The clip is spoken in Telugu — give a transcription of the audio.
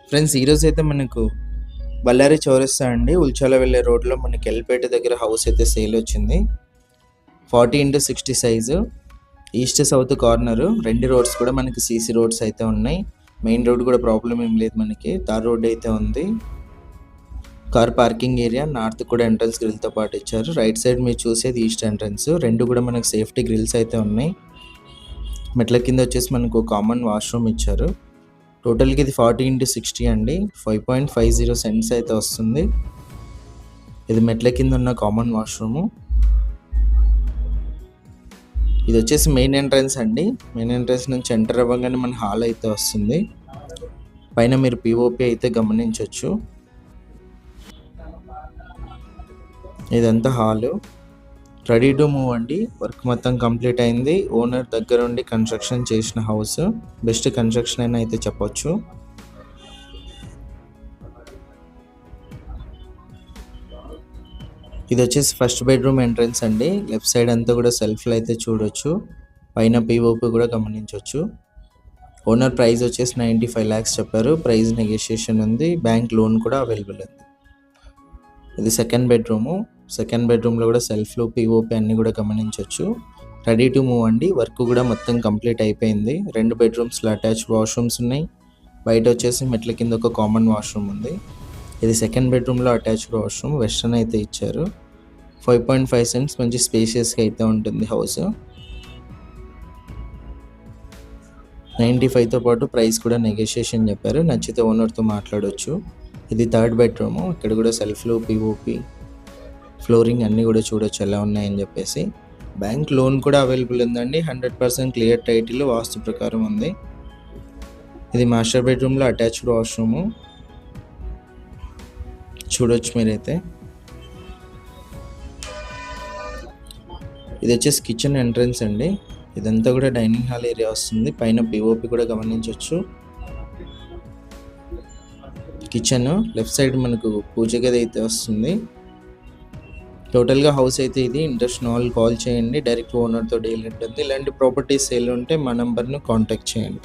ఫ్రెండ్స్, ఈరోజు అయితే మనకు బళ్ళారి చౌరస్తా అండి, ఉల్చాల వెళ్ళే రోడ్లో మనకి ఎల్పేట దగ్గర హౌస్ అయితే సేల్ వచ్చింది. 40x60 size, east south corner, రెండు రోడ్స్ కూడా మనకి సీసీ రోడ్స్ అయితే ఉన్నాయి. మెయిన్ రోడ్ కూడా ప్రాబ్లం ఏం లేదు, మనకి తార్ రోడ్ అయితే ఉంది. కార్ పార్కింగ్ ఏరియా, నార్త్ కూడా ఎంట్రన్స్ గ్రిల్తో పాటు ఇచ్చారు. రైట్ సైడ్ మీరు చూసేది ఈస్ట్ ఎంట్రన్స్, రెండు కూడా మనకు సేఫ్టీ గ్రిల్స్ అయితే ఉన్నాయి. మెట్ల కింద వచ్చేసి మనకు కామన్ వాష్రూమ్ ఇచ్చారు. టోటల్కి ఇది 40x60 అండి, 5.50 సెంట్స్ అయితే వస్తుంది. ఇది మెట్ల కింద ఉన్న కామన్ వాష్రూము. ఇది వచ్చేసి మెయిన్ ఎంట్రన్స్ అండి. మెయిన్ ఎంట్రన్స్ నుంచి ఎంటర్ అవ్వగానే మన హాల్ అయితే వస్తుంది. పైన మీరు పిఓపి అయితే గమనించవచ్చు. ఇదంతా హాలు, రెడీ టు మూవ్ అండి. వర్క్ మొత్తం కంప్లీట్ అయింది. ఓనర్ దగ్గర ఉండి కన్స్ట్రక్షన్ చేసిన హౌస్, బెస్ట్ కన్స్ట్రక్షన్ అయినా అయితే చెప్పొచ్చు. ఇది వచ్చేసి ఫస్ట్ బెడ్రూమ్ ఎంట్రన్స్ అండి. లెఫ్ట్ సైడ్ అంతా కూడా సెల్ఫ్లు అయితే చూడొచ్చు. పైన పిఓపి కూడా గమనించవచ్చు. ఓనర్ ప్రైస్ వచ్చేసి 95 lakhs చెప్పారు. ప్రైస్ నెగోషియేషన్ ఉంది. బ్యాంక్ లోన్ కూడా అవైలబుల్ ఉంది. ఇది సెకండ్ బెడ్రూము. సెకండ్ బెడ్రూమ్లో కూడా సెల్ఫ్లు, పిఓపి అన్నీ కూడా గమనించవచ్చు. రెడీ టు మూవ్ అండి. వర్క్ కూడా మొత్తం కంప్లీట్ అయిపోయింది. 2 బెడ్రూమ్స్లో అటాచ్డ్ వాష్రూమ్స్ ఉన్నాయి. బయట వచ్చేసి మెట్ల కింద ఒక కామన్ వాష్రూమ్ ఉంది. ఇది సెకండ్ బెడ్రూమ్లో అటాచ్డ్ వాష్రూమ్, వెస్టర్న్ అయితే ఇచ్చారు. 5.5 సెంట్స్, మంచి స్పేషియస్గా అయితే ఉంటుంది హౌస్. 95తో పాటు ప్రైస్ కూడా నెగోషియేషన్ చెప్పారు. నచ్చితే ఓనర్తో మాట్లాడవచ్చు. ఇది థర్డ్ బెడ్రూము. ఇక్కడ కూడా సెల్ఫ్లు, పిఓపి, ఫ్లోరింగ్ అన్నీ కూడా చూడొచ్చు ఎలా ఉన్నాయని చెప్పేసి. బ్యాంక్ లోన్ కూడా అవైలబుల్ ఉందండి. 100% క్లియర్ టైటిల్ వాస్తు ప్రకారం ఉంది. ఇది మాస్టర్ బెడ్రూమ్లో అటాచ్డ్ వాష్రూము చూడొచ్చు మీరైతే. ఇది వచ్చేసి కిచెన్ ఎంట్రన్స్ అండి. ఇదంతా కూడా డైనింగ్ హాల్ ఏరియా వస్తుంది. పైన పిఓపి కూడా గమనించవచ్చు. కిచెన్ లెఫ్ట్ సైడ్ మనకు పూజ గది అయితే వస్తుంది. టోటల్గా హౌస్ అయితే ఇది. ఇంట్రెస్ట్ ఉన్న వాళ్ళు కాల్ చేయండి. డైరెక్ట్ ఓనర్తో డీల్ ఉంటుంది. ఇలాంటి ప్రాపర్టీస్ సేల్ ఉంటే మా నెంబర్ను కాంటాక్ట్ చేయండి.